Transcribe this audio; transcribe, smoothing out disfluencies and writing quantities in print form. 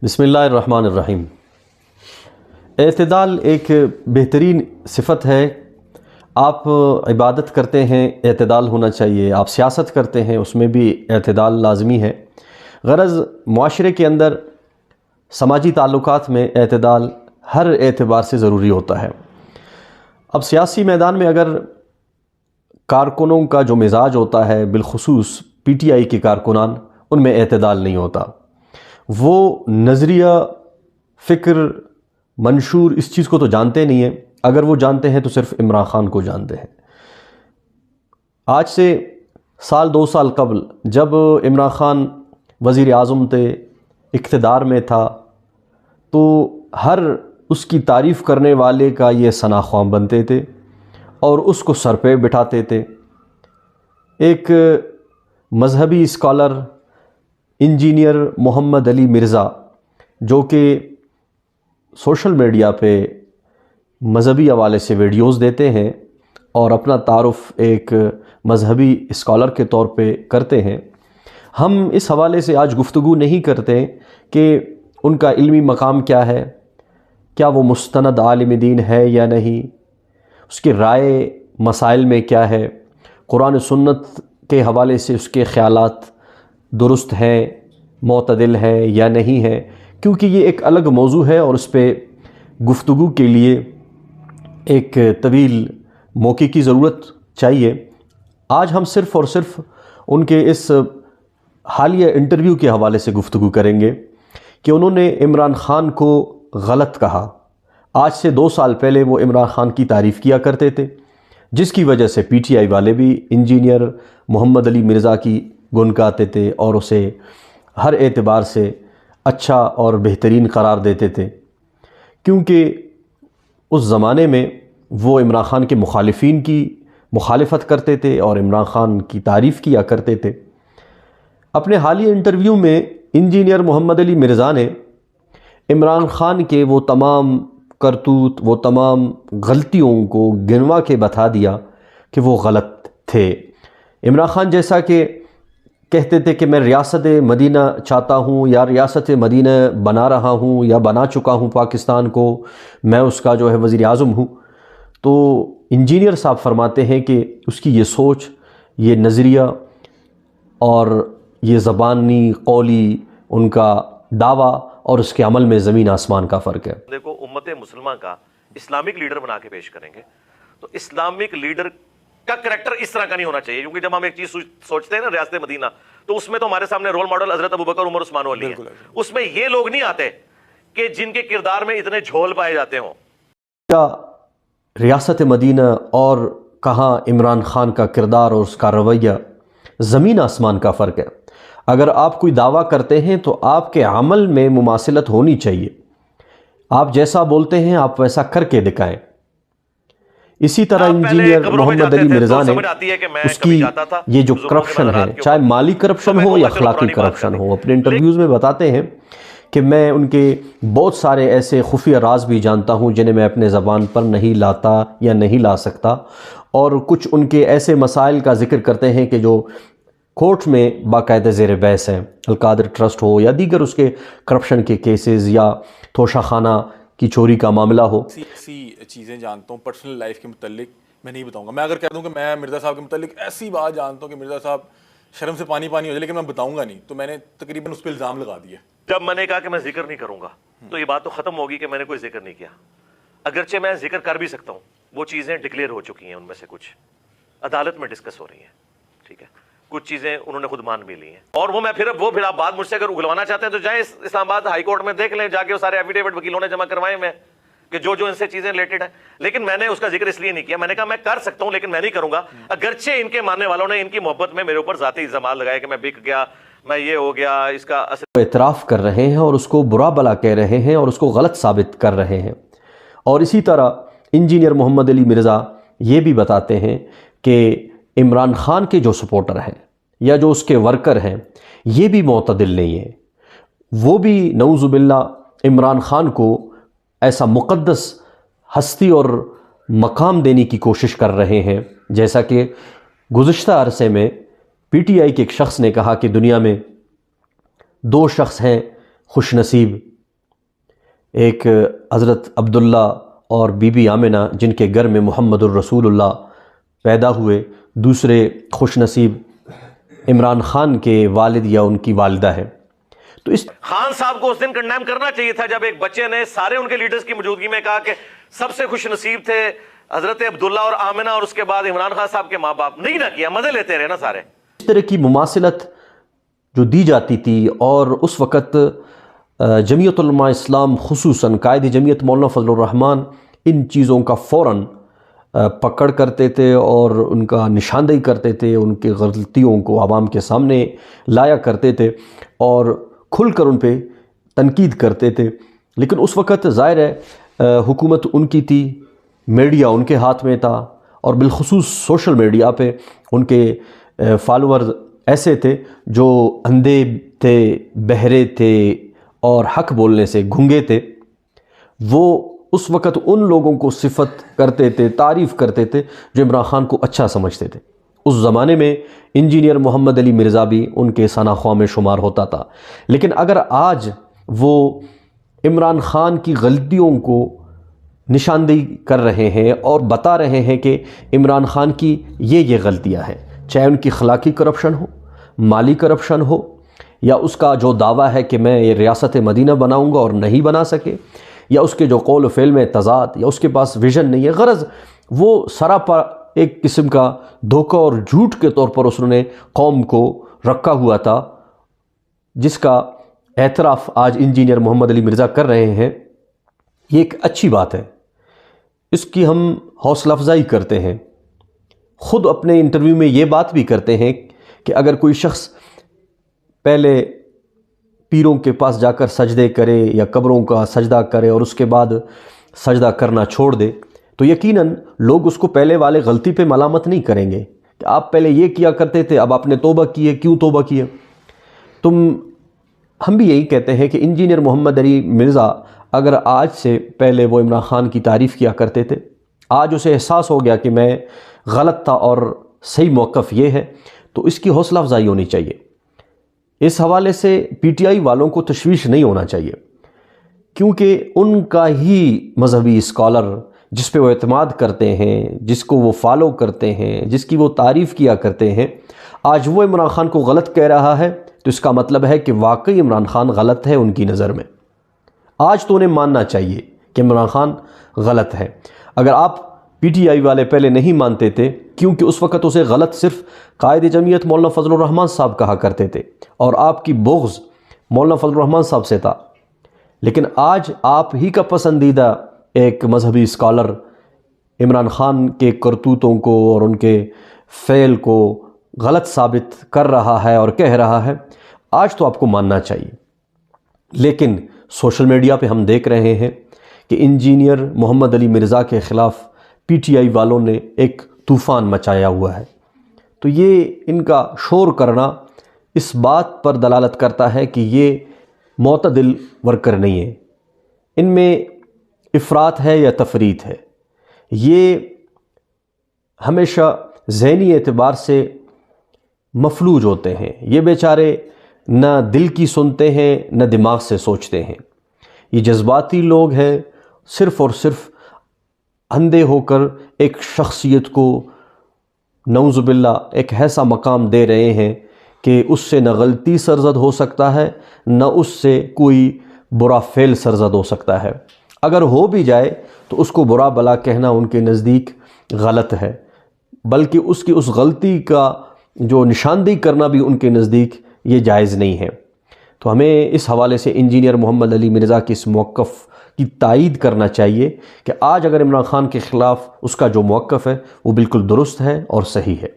بسم اللہ الرحمن الرحیم۔ اعتدال ایک بہترین صفت ہے۔ آپ عبادت کرتے ہیں، اعتدال ہونا چاہیے۔ آپ سیاست کرتے ہیں، اس میں بھی اعتدال لازمی ہے۔ غرض معاشرے کے اندر سماجی تعلقات میں اعتدال ہر اعتبار سے ضروری ہوتا ہے۔ اب سیاسی میدان میں اگر کارکنوں کا جو مزاج ہوتا ہے، بالخصوص پی ٹی آئی کے کارکنان، ان میں اعتدال نہیں ہوتا۔ وہ نظریہ، فکر، منشور اس چیز کو تو جانتے نہیں ہیں۔ اگر وہ جانتے ہیں تو صرف عمران خان کو جانتے ہیں۔ آج سے سال دو سال قبل جب عمران خان وزیر اعظم تھے، اقتدار میں تھا، تو ہر اس کی تعریف کرنے والے کا یہ ثنا خواں بنتے تھے اور اس کو سر پہ بٹھاتے تھے۔ ایک مذہبی اسکالر انجینئر محمد علی مرزا، جو کہ سوشل میڈیا پہ مذہبی حوالے سے ویڈیوز دیتے ہیں اور اپنا تعارف ایک مذہبی اسکالر کے طور پہ کرتے ہیں، ہم اس حوالے سے آج گفتگو نہیں کرتے کہ ان کا علمی مقام کیا ہے، کیا وہ مستند عالم دین ہے یا نہیں، اس کی رائے مسائل میں کیا ہے، قرآن و سنت کے حوالے سے اس کے خیالات درست ہیں، معتدل ہیں یا نہیں ہیں، کیونکہ یہ ایک الگ موضوع ہے اور اس پہ گفتگو کے لیے ایک طویل موقع کی ضرورت چاہیے۔ آج ہم صرف اور صرف ان کے اس حالیہ انٹرویو کے حوالے سے گفتگو کریں گے کہ انہوں نے عمران خان کو غلط کہا۔ آج سے 2 سال پہلے وہ عمران خان کی تعریف کیا کرتے تھے، جس کی وجہ سے پی ٹی آئی والے بھی انجینئر محمد علی مرزا کی گن گاتے تھے اور اسے ہر اعتبار سے اچھا اور بہترین قرار دیتے تھے، کیونکہ اس زمانے میں وہ عمران خان کے مخالفین کی مخالفت کرتے تھے اور عمران خان کی تعریف کیا کرتے تھے۔ اپنے حالیہ انٹرویو میں انجینئر محمد علی مرزا نے عمران خان کے وہ تمام کرتوت، وہ تمام غلطیوں کو گنوا کے بتا دیا کہ وہ غلط تھے۔ عمران خان جیسا کہ کہتے تھے کہ میں ریاست مدینہ چاہتا ہوں یا ریاست مدینہ بنا رہا ہوں یا بنا چکا ہوں پاکستان کو، میں اس کا جو ہے وزیر اعظم ہوں، تو انجینئر صاحب فرماتے ہیں کہ اس کی یہ سوچ، یہ نظریہ اور یہ زبانی قولی ان کا دعویٰ اور اس کے عمل میں زمین آسمان کا فرق ہے۔ دیکھو، امت مسلمہ کا اسلامک لیڈر بنا کے پیش کریں گے تو اسلامک لیڈر کا کریکٹر اس طرح کا نہیں ہونا چاہیے، کیونکہ جب ہم ایک چیز سوچتے ہیں نا ریاست مدینہ، تو اس میں تو ہمارے سامنے رول ماڈل حضرت ابوبکر، عمر، عثمان و علی ہیں۔ اس میں یہ لوگ نہیں آتے کہ جن کے کردار میں اتنے جھول پائے جاتے ہوں۔ کیا ریاست مدینہ اور کہاں عمران خان کا کردار اور اس کا رویہ زمین آسمان کا فرق ہے۔ اگر آپ کوئی دعویٰ کرتے ہیں تو آپ کے عمل میں مماثلت ہونی چاہیے۔ آپ جیسا بولتے ہیں آپ ویسا کر کے دکھائیں۔ اسی طرح انجینئر محمد علی مرزا نے اس کی یہ جو کرپشن ہے، چاہے مالی کرپشن ہو یا اخلاقی کرپشن ہو، اپنے انٹرویوز میں بتاتے ہیں کہ میں ان کے بہت سارے ایسے خفیہ راز بھی جانتا ہوں جنہیں میں اپنے زبان پر نہیں لاتا یا نہیں لا سکتا، اور کچھ ان کے ایسے مسائل کا ذکر کرتے ہیں کہ جو کورٹ میں باقاعدہ زیر بحث ہیں، القادر ٹرسٹ ہو یا دیگر اس کے کرپشن کے کیسز یا توشہ خانہ کی چوری کا معاملہ ہو۔ ایسی چیزیں جانتا ہوں پرسنل لائف کے متعلق میں نہیں بتاؤں گا۔ میں اگر کہہ دوں کہ میں مرزا صاحب کے متعلق ایسی بات جانتا ہوں کہ مرزا صاحب شرم سے پانی پانی ہو جائے، لیکن میں بتاؤں گا نہیں، تو میں نے تقریباً اس پہ الزام لگا دیا۔ جب میں نے کہا کہ میں ذکر نہیں کروں گا تو یہ بات تو ختم ہوگی کہ میں نے کوئی ذکر نہیں کیا، اگرچہ میں ذکر کر بھی سکتا ہوں۔ وہ چیزیں ڈکلیئر ہو چکی ہیں، ان میں سے کچھ عدالت میں ڈسکس ہو رہی ہیں، ٹھیک ہے، کچھ چیزیں انہوں نے خود مان بھی لی ہیں، اور وہ پھر آپ بات مجھ سے اگر اگلوانا چاہتے ہیں تو جائیں اسلام آباد ہائی کورٹ میں دیکھ لیں جا کے، وہ سارے ایفیڈیوٹ وکیلوں نے جمع کروائے میں کہ جو ان سے چیزیں ریلیٹڈ ہیں، لیکن میں نے اس کا ذکر اس لیے نہیں کیا۔ میں نے کہا میں کر سکتا ہوں لیکن میں نہیں کروں گا، اگرچہ ان کے ماننے والوں نے ان کی محبت میں میرے اوپر ذاتی الزامات لگائے کہ میں بک گیا، میں یہ ہو گیا، اس کا اصل اعتراف کر رہے ہیں اور اس کو برا بلا کہہ رہے ہیں اور اس کو غلط ثابت کر رہے ہیں۔ اور اسی طرح انجینئر محمد علی مرزا یہ بھی بتاتے ہیں کہ عمران خان کے جو سپورٹر ہیں یا جو اس کے ورکر ہیں یہ بھی معتدل نہیں ہیں، وہ بھی نعوذ باللہ عمران خان کو ایسا مقدس ہستی اور مقام دینے کی کوشش کر رہے ہیں، جیسا کہ گزشتہ عرصے میں پی ٹی آئی کے ایک شخص نے کہا کہ دنیا میں 2 شخص ہیں خوش نصیب، ایک حضرت عبداللہ اور بی بی آمنہ جن کے گھر میں محمد الرسول اللہ پیدا ہوئے، دوسرے خوش نصیب عمران خان کے والد یا ان کی والدہ ہے۔ تو اس خان صاحب کو اس دن کنڈیم کرنا چاہیے تھا جب ایک بچے نے سارے ان کے لیڈرز کی موجودگی میں کہا کہ سب سے خوش نصیب تھے حضرت عبداللہ اور آمنہ اور اس کے بعد عمران خان صاحب کے ماں باپ۔ نہیں نہ کیا، مزے لیتے رہے نا سارے۔ اس طرح کی مماثلت جو دی جاتی تھی، اور اس وقت جمعیت علماء اسلام خصوصاً قائد جمعیت مولانا فضل الرحمان ان چیزوں کا فوراً پکڑ کرتے تھے اور ان کا نشاندہی کرتے تھے، ان کی غلطیوں کو عوام کے سامنے لایا کرتے تھے اور کھل کر ان پہ تنقید کرتے تھے۔ لیکن اس وقت ظاہر ہے حکومت ان کی تھی، میڈیا ان کے ہاتھ میں تھا، اور بالخصوص سوشل میڈیا پہ ان کے فالورز ایسے تھے جو اندھے تھے، بہرے تھے اور حق بولنے سے گھنگے تھے۔ وہ اس وقت ان لوگوں کو صفت کرتے تھے، تعریف کرتے تھے جو عمران خان کو اچھا سمجھتے تھے۔ اس زمانے میں انجینئر محمد علی مرزا بھی ان کے ثنا خواہ میں شمار ہوتا تھا۔ لیکن اگر آج وہ عمران خان کی غلطیوں کو نشاندہی کر رہے ہیں اور بتا رہے ہیں کہ عمران خان کی یہ غلطیاں ہیں، چاہے ان کی اخلاقی کرپشن ہو، مالی کرپشن ہو، یا اس کا جو دعویٰ ہے کہ میں یہ ریاست مدینہ بناؤں گا اور نہیں بنا سکے، یا اس کے جو قول و فعل میں تضاد، یا اس کے پاس ویژن نہیں ہے، غرض وہ سراپا ایک قسم کا دھوکہ اور جھوٹ کے طور پر اس نے قوم کو رکھا ہوا تھا، جس کا اعتراف آج انجینئر محمد علی مرزا کر رہے ہیں۔ یہ ایک اچھی بات ہے، اس کی ہم حوصلہ افزائی کرتے ہیں۔ خود اپنے انٹرویو میں یہ بات بھی کرتے ہیں کہ اگر کوئی شخص پہلے پیروں کے پاس جا کر سجدے کرے یا قبروں کا سجدہ کرے اور اس کے بعد سجدہ کرنا چھوڑ دے، تو یقیناً لوگ اس کو پہلے والے غلطی پہ ملامت نہیں کریں گے کہ آپ پہلے یہ کیا کرتے تھے، اب آپ نے توبہ کی ہے، کیوں توبہ کی ہے؟ ہم بھی یہی کہتے ہیں کہ انجینئر محمد علی مرزا اگر آج سے پہلے وہ عمران خان کی تعریف کیا کرتے تھے، آج اسے احساس ہو گیا کہ میں غلط تھا اور صحیح موقف یہ ہے، تو اس کی حوصلہ افزائی ہونی چاہیے۔ اس حوالے سے پی ٹی آئی والوں کو تشویش نہیں ہونا چاہیے، کیونکہ ان کا ہی مذہبی اسکالر جس پہ وہ اعتماد کرتے ہیں، جس کو وہ فالو کرتے ہیں، جس کی وہ تعریف کیا کرتے ہیں، آج وہ عمران خان کو غلط کہہ رہا ہے، تو اس کا مطلب ہے کہ واقعی عمران خان غلط ہے ان کی نظر میں۔ آج تو انہیں ماننا چاہیے کہ عمران خان غلط ہے۔ اگر آپ پی ٹی آئی والے پہلے نہیں مانتے تھے، کیونکہ اس وقت اسے غلط صرف قائد جمعیت مولانا فضل الرحمان صاحب کہا کرتے تھے اور آپ کی بغض مولانا فضل الرحمان صاحب سے تھا، لیکن آج آپ ہی کا پسندیدہ ایک مذہبی اسکالر عمران خان کے کرتوتوں کو اور ان کے فعل کو غلط ثابت کر رہا ہے اور کہہ رہا ہے، آج تو آپ کو ماننا چاہیے۔ لیکن سوشل میڈیا پہ ہم دیکھ رہے ہیں کہ انجینئر محمد علی مرزا کے خلاف پی ٹی آئی والوں نے ایک طوفان مچایا ہوا ہے۔ تو یہ ان کا شور کرنا اس بات پر دلالت کرتا ہے کہ یہ معتدل ورکر نہیں ہے، ان میں افراط ہے یا تفریط ہے۔ یہ ہمیشہ ذہنی اعتبار سے مفلوج ہوتے ہیں، یہ بیچارے نہ دل کی سنتے ہیں نہ دماغ سے سوچتے ہیں، یہ جذباتی لوگ ہیں، صرف اور صرف اندھے ہو کر ایک شخصیت کو نعوذ باللہ ایک ایسا مقام دے رہے ہیں کہ اس سے نہ غلطی سرزد ہو سکتا ہے، نہ اس سے کوئی برا فعل سرزد ہو سکتا ہے۔ اگر ہو بھی جائے تو اس کو برا بلا کہنا ان کے نزدیک غلط ہے، بلکہ اس کی اس غلطی کا جو نشاندہی کرنا بھی ان کے نزدیک یہ جائز نہیں ہے۔ تو ہمیں اس حوالے سے انجینئر محمد علی مرزا کی اس موقف کی تائید کرنا چاہیے کہ آج اگر عمران خان کے خلاف اس کا جو موقف ہے وہ بالکل درست ہے اور صحیح ہے۔